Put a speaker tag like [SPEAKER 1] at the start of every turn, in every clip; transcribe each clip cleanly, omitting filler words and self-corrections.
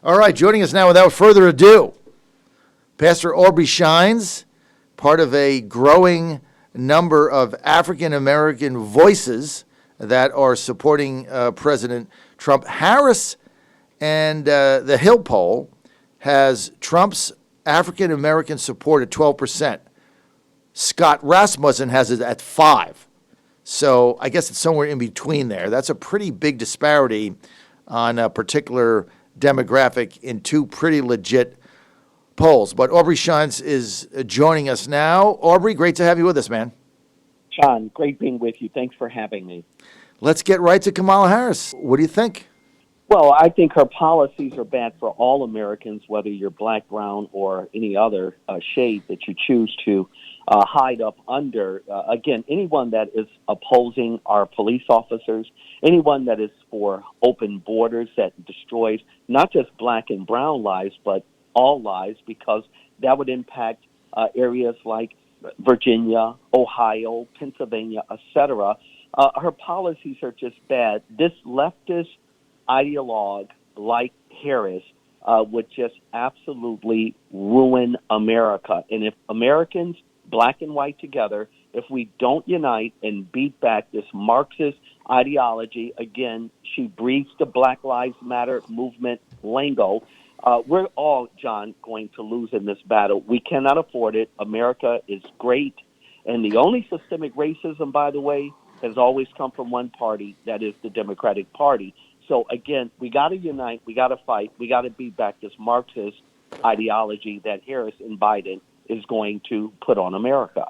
[SPEAKER 1] All right, joining us now without further ado, Pastor Aubrey Shines, part of a growing number of African-American voices that are supporting President Trump. Harris and the Hill poll has Trump's African-American support at 12%. Scott Rasmussen has it at 5%. So I guess it's somewhere in between there. That's a pretty big disparity on a particular demographic in two pretty legit polls. But Aubrey Shines is joining us now. Aubrey, great to have you with us, man.
[SPEAKER 2] John, great being with you. Thanks for having me.
[SPEAKER 1] Let's get right to Kamala Harris. What do you think?
[SPEAKER 2] Well, I think her policies are bad for all Americans, whether you're black, brown, or any other shade that you choose to hide up under. Again, anyone that is opposing our police officers, anyone that is for open borders that destroys not just black and brown lives, but all lives, because that would impact areas like Virginia, Ohio, Pennsylvania, etc. Her policies are just bad. This leftist ideologue like Harris would just absolutely ruin America. And if Americans, black and white together, if we don't unite and beat back this Marxist ideology, again, she breathes the Black Lives Matter movement lingo, we're all, John, going to lose in this battle. We cannot afford it. America is great. And the only systemic racism, by the way, has always come from one party, that is the Democratic Party. So, again, we got to unite, we got to fight, we got to beat back this Marxist ideology that Harris and Biden is going to put on America.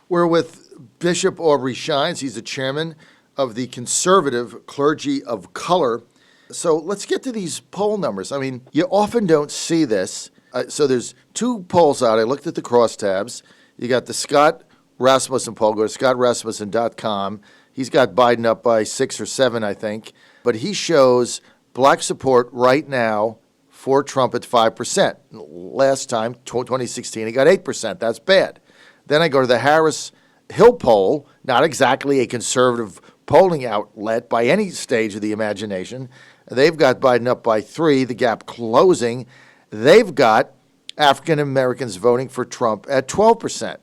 [SPEAKER 1] We're with Bishop Aubrey Shines. He's the chairman of the Conservative Clergy of Color. So let's get to these poll numbers. I mean, you often don't see this. So there's two polls out. I looked at the crosstabs. You got the Scott Rasmussen poll. Go to scottrasmussen.com. He's got Biden up by 6 or 7, I think. But he shows black support right now for Trump at 5%. Last time, 2016, he got 8%. That's bad. Then I go to the Harris-Hill poll, not exactly a conservative polling outlet by any stage of the imagination. They've got Biden up by 3, the gap closing. They've got African Americans voting for Trump at 12%.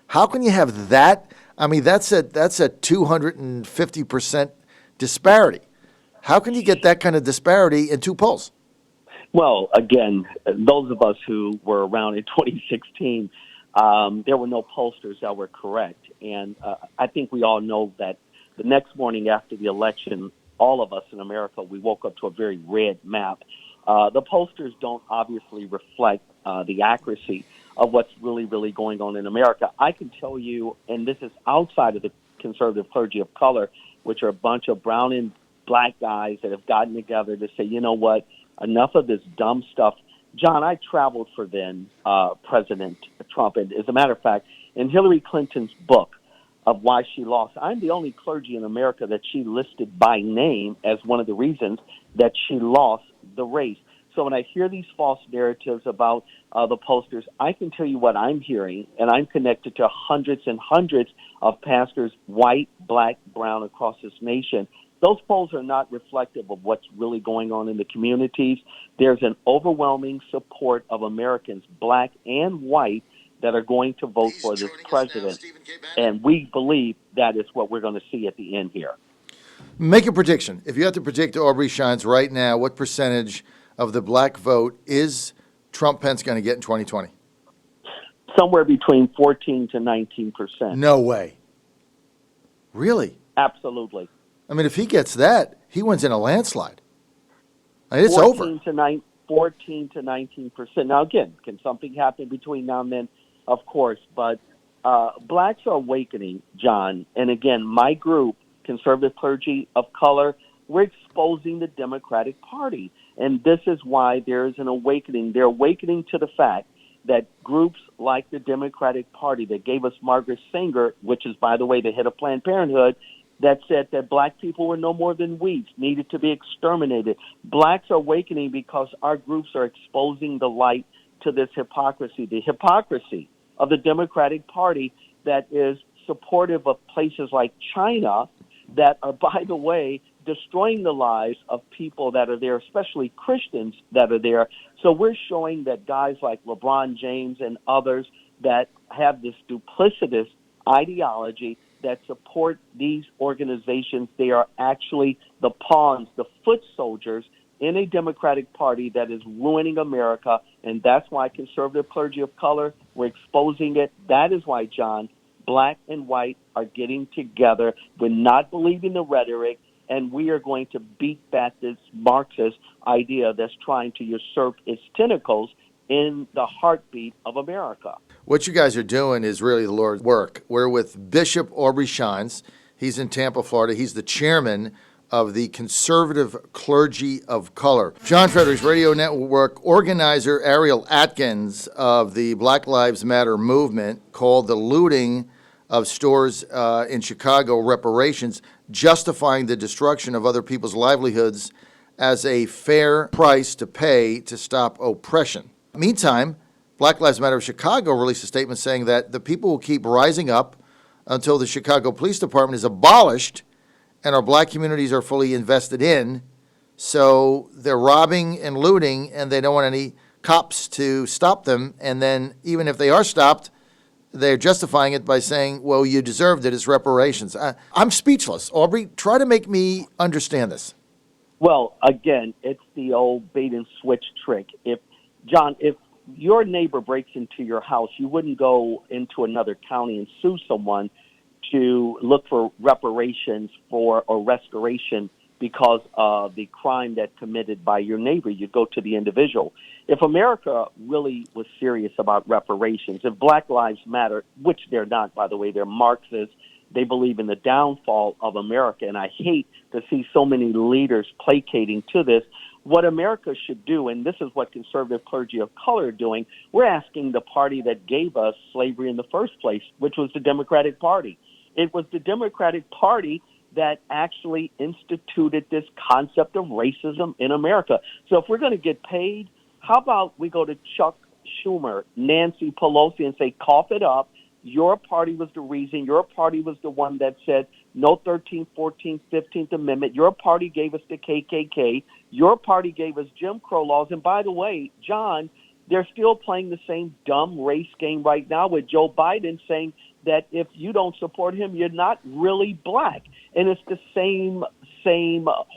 [SPEAKER 1] How can you have that? I mean, that's a 250% disparity. How can you get that kind of disparity in two polls?
[SPEAKER 2] Well, again, those of us who were around in 2016, there were no pollsters that were correct. And I think we all know that the next morning after the election, all of us in America, we woke up to a very red map. The pollsters don't obviously reflect the accuracy of what's really, really going on in America. I can tell you, and this is outside of the Conservative Clergy of Color, which are a bunch of brown and black guys that have gotten together to say, you know what, enough of this dumb stuff. John, I traveled for then President Trump. And as a matter of fact, in Hillary Clinton's book of why she lost, I'm the only clergy in America that she listed by name as one of the reasons that she lost the race. So when I hear these false narratives about the pollsters, I can tell you what I'm hearing, and I'm connected to hundreds and hundreds of pastors, white, black, brown, across this nation. Those polls are not reflective of what's really going on in the communities. There's an overwhelming support of Americans, black and white, that are going to vote for this president. And we believe that is what we're going to see at the end here.
[SPEAKER 1] Make a prediction. If you have to predict Aubrey Shines right now, what percentage of the black vote is Trump-Pence going to get in 2020?
[SPEAKER 2] Somewhere between 14 to 19%.
[SPEAKER 1] No way. Really?
[SPEAKER 2] Absolutely.
[SPEAKER 1] I mean, if he gets that, he wins in a landslide. I mean, it's over.
[SPEAKER 2] 14 to 19%. Now, again, can something happen between now and then? Of course. But blacks are awakening, John. And again, my group, Conservative Clergy of Color, we're exposing the Democratic Party. And this is why there is an awakening. They're awakening to the fact that groups like the Democratic Party that gave us Margaret Sanger, which is, by the way, the head of Planned Parenthood, that said that black people were no more than weeds, needed to be exterminated. Blacks are awakening because our groups are exposing the light to this hypocrisy, the hypocrisy of the Democratic Party that is supportive of places like China that are, by the way, destroying the lives of people that are there, especially Christians that are there. So we're showing that guys like LeBron James and others that have this duplicitous ideology that support these organizations, they are actually the pawns, the foot soldiers in a Democratic Party that is ruining America, and that's why conservative clergy of color, we're exposing it. That is why, John, black and white are getting together. We're not believing the rhetoric, and we are going to beat back this Marxist idea that's trying to usurp its tentacles in the heartbeat of America.
[SPEAKER 1] What you guys are doing is really the Lord's work. We're with Bishop Aubrey Shines. He's in Tampa, Florida. He's the chairman of the Conservative Clergy of Color. John Fredericks Radio Network organizer Ariel Atkins of the Black Lives Matter movement called the looting of stores in Chicago reparations, justifying the destruction of other people's livelihoods as a fair price to pay to stop oppression. Meantime, Black Lives Matter of Chicago released a statement saying that the people will keep rising up until the Chicago Police Department is abolished and our black communities are fully invested in. So they're robbing and looting, and they don't want any cops to stop them. And then even if they are stopped, they're justifying it by saying, well, you deserved it, it's reparations. I'm speechless. Aubrey, try to make me understand this.
[SPEAKER 2] Well, again, it's the old bait and switch trick. If your neighbor breaks into your house, you wouldn't go into another county and sue someone to look for reparations or restoration because of the crime that committed by your neighbor. You go to the individual. If America really was serious about reparations, if Black Lives Matter, which they're not, by the way, they're Marxists, they believe in the downfall of America, and I hate to see so many leaders placating to this. What America should do, and this is what conservative clergy of color are doing, we're asking the party that gave us slavery in the first place, which was the Democratic Party. It was the Democratic Party that actually instituted this concept of racism in America. So if we're going to get paid, how about we go to Chuck Schumer, Nancy Pelosi, and say, cough it up. Your party was the reason. Your party was the one that said no 13th, 14th, 15th Amendment. Your party gave us the KKK. Your party gave us Jim Crow laws. And by the way, John, they're still playing the same dumb race game right now with Joe Biden saying that if you don't support him, you're not really black. And it's the same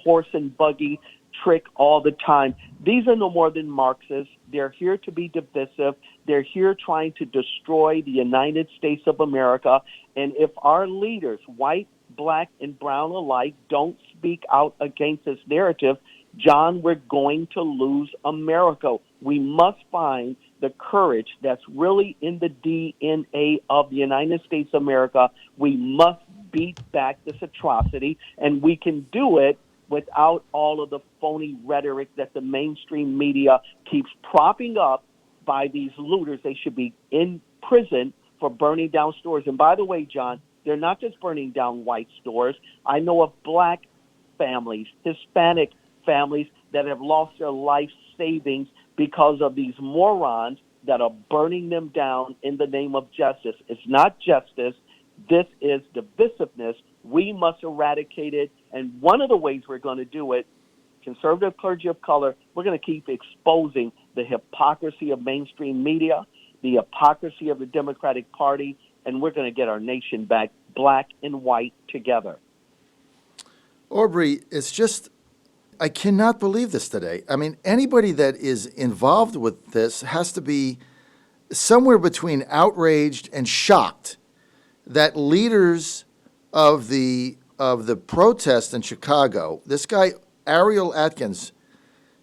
[SPEAKER 2] horse and buggy trick all the time. These are no more than Marxists. They're here to be divisive. They're here trying to destroy the United States of America. And if our leaders, white, black, and brown alike, don't speak out against this narrative, John, we're going to lose America. We must find the courage that's really in the DNA of the United States of America. We must beat back this atrocity, and we can do it without all of the phony rhetoric that the mainstream media keeps propping up by these looters. They should be in prison for burning down stores. And by the way, John, they're not just burning down white stores. I know of black families, Hispanic families that have lost their life savings because of these morons that are burning them down in the name of justice. It's not justice. This is divisiveness. We must eradicate it. And one of the ways we're going to do it, conservative clergy of color, we're going to keep exposing the hypocrisy of mainstream media, the hypocrisy of the Democratic Party, and we're going to get our nation back black and white together.
[SPEAKER 1] Aubrey, it's just, I cannot believe this today. I mean, anybody that is involved with this has to be somewhere between outraged and shocked that leaders of the protest in Chicago, this guy Ariel Atkins,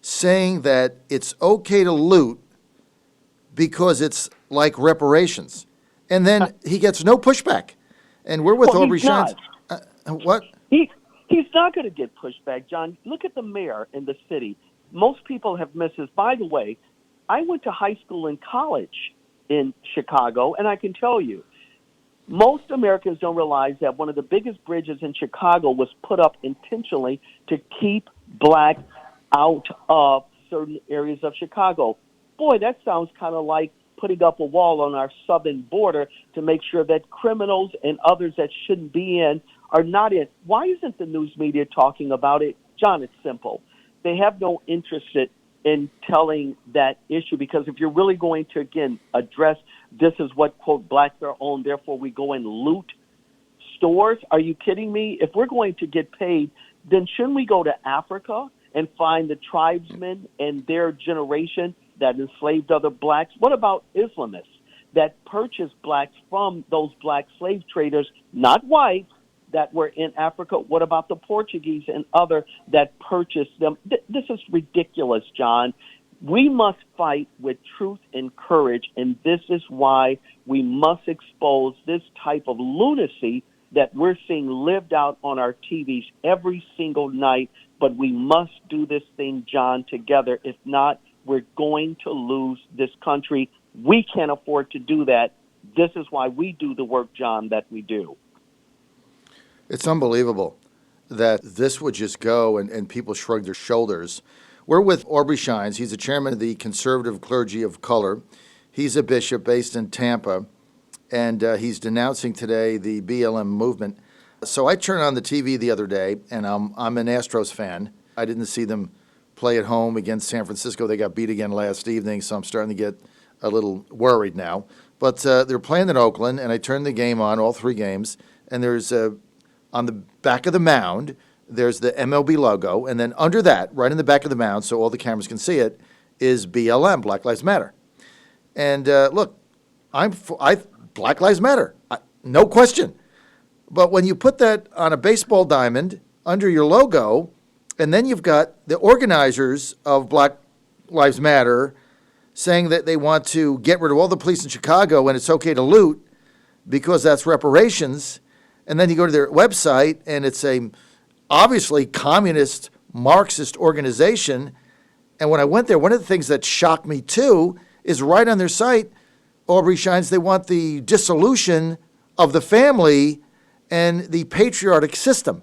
[SPEAKER 1] saying that it's okay to loot because it's like reparations, and then he gets no pushback. And we're with Aubrey Shines. What?
[SPEAKER 2] He's not going to get pushback, John. Look at the mayor in the city. Most people have missed this. By the way, I went to high school and college in Chicago, and I can tell you, most Americans don't realize that one of the biggest bridges in Chicago was put up intentionally to keep black out of certain areas of Chicago. Boy, that sounds kind of like putting up a wall on our southern border to make sure that criminals and others that shouldn't be in are not in. Why isn't the news media talking about it? John, it's simple. They have no interest in telling that issue, because if you're really going to, again, address this is what, quote, blacks are owned, therefore we go and loot stores, are you kidding me? If we're going to get paid, then shouldn't we go to Africa and find the tribesmen and their generation that enslaved other blacks? What about Islamists that purchased blacks from those black slave traders, not whites, that were in Africa? What about the Portuguese and other that purchased them? This is ridiculous, John. We must fight with truth and courage, and this is why we must expose this type of lunacy that we're seeing lived out on our TVs every single night. But we must do this thing, John, together. If not, we're going to lose this country. We can't afford to do that. This is why we do the work, John, that we do.
[SPEAKER 1] It's unbelievable that this would just go and people shrug their shoulders. We're with Aubrey Shines. He's the chairman of the Conservative Clergy of Color. He's a bishop based in Tampa, and he's denouncing today the BLM movement. So I turned on the TV the other day, and I'm an Astros fan. I didn't see them play at home against San Francisco. They got beat again last evening, so I'm starting to get a little worried now. But they're playing in Oakland, and I turned the game on, all three games, and there's on the back of the mound, there's the MLB logo, and then under that, right in the back of the mound, so all the cameras can see it, is BLM, Black Lives Matter. And look, Black Lives Matter, no question. But when you put that on a baseball diamond under your logo, and then you've got the organizers of Black Lives Matter saying that they want to get rid of all the police in Chicago and it's okay to loot because that's reparations. And then you go to their website, and it's a obviously communist, Marxist organization. And when I went there, one of the things that shocked me, too, is right on their site, Aubrey Shines, they want the dissolution of the family and the patriarchic system.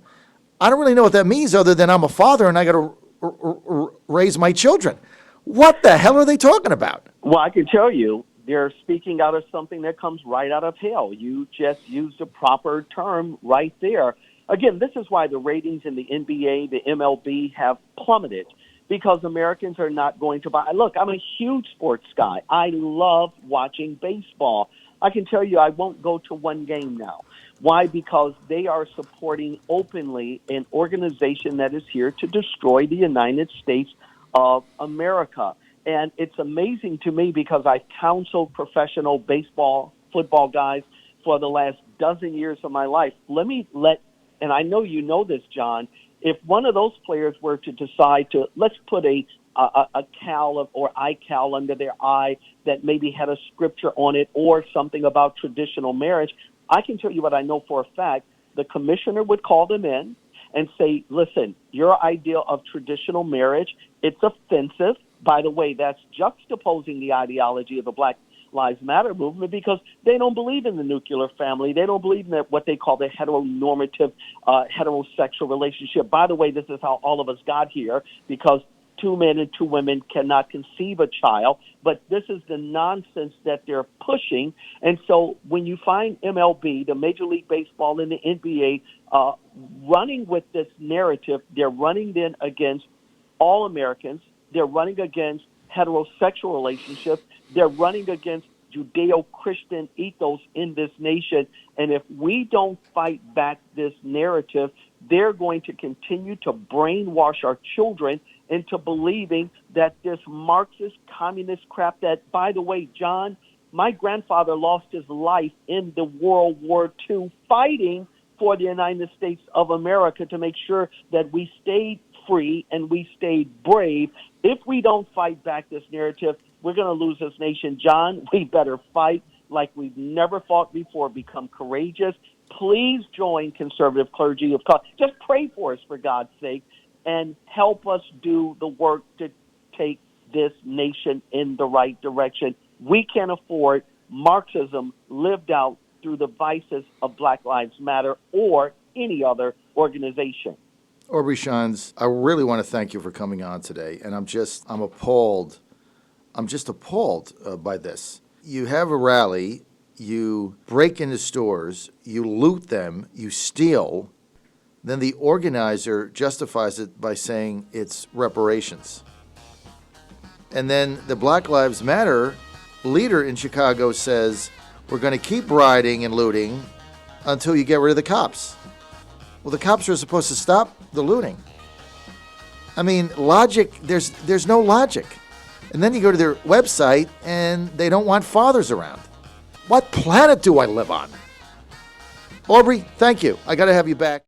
[SPEAKER 1] I don't really know what that means other than I'm a father and I got to raise my children. What the hell are they talking about?
[SPEAKER 2] Well, I can tell you, they're speaking out of something that comes right out of hell. You just used the proper term right there. Again, this is why the ratings in the NBA, the MLB have plummeted, because Americans are not going to buy. Look, I'm a huge sports guy. I love watching baseball. I can tell you I won't go to one game now. Why? Because they are supporting openly an organization that is here to destroy the United States of America. And it's amazing to me because I've counseled professional baseball, football guys for the last dozen years of my life. And I know you know this, John, if one of those players were to decide to, let's put a cowl or eye cowl under their eye that maybe had a scripture on it or something about traditional marriage, I can tell you what I know for a fact. The commissioner would call them in and say, listen, your idea of traditional marriage, it's offensive. By the way, that's juxtaposing the ideology of the Black Lives Matter movement because they don't believe in the nuclear family. They don't believe in what they call the heteronormative heterosexual relationship. By the way, this is how all of us got here because two men and two women cannot conceive a child. But this is the nonsense that they're pushing. And so when you find MLB, the Major League Baseball, and the NBA running with this narrative, they're running then against all Americans. They're running against heterosexual relationships. They're running against Judeo-Christian ethos in this nation. And if we don't fight back this narrative, they're going to continue to brainwash our children into believing that this Marxist communist crap that, by the way, John, my grandfather lost his life in the World War II fighting for the United States of America to make sure that we stayed free and we stayed brave. If we don't fight back this narrative, we're going to lose this nation. John, we better fight like we've never fought before. Become courageous. Please join Conservative Clergy of Color. Just pray for us, for God's sake, and help us do the work to take this nation in the right direction. We can't afford Marxism lived out through the vices of Black Lives Matter or any other organization.
[SPEAKER 1] Aubrey Shines, I really want to thank you for coming on today, and I'm appalled. I'm just appalled by this. You have a rally, you break into stores, you loot them, you steal, Then the organizer justifies it by saying it's reparations. And then the Black Lives Matter leader in Chicago says, we're going to keep rioting and looting until you get rid of the cops. Well, the cops are supposed to stop the looting. I mean, logic, there's no logic. And then you go to their website and they don't want fathers around. What planet do I live on? Aubrey, thank you. I got to have you back.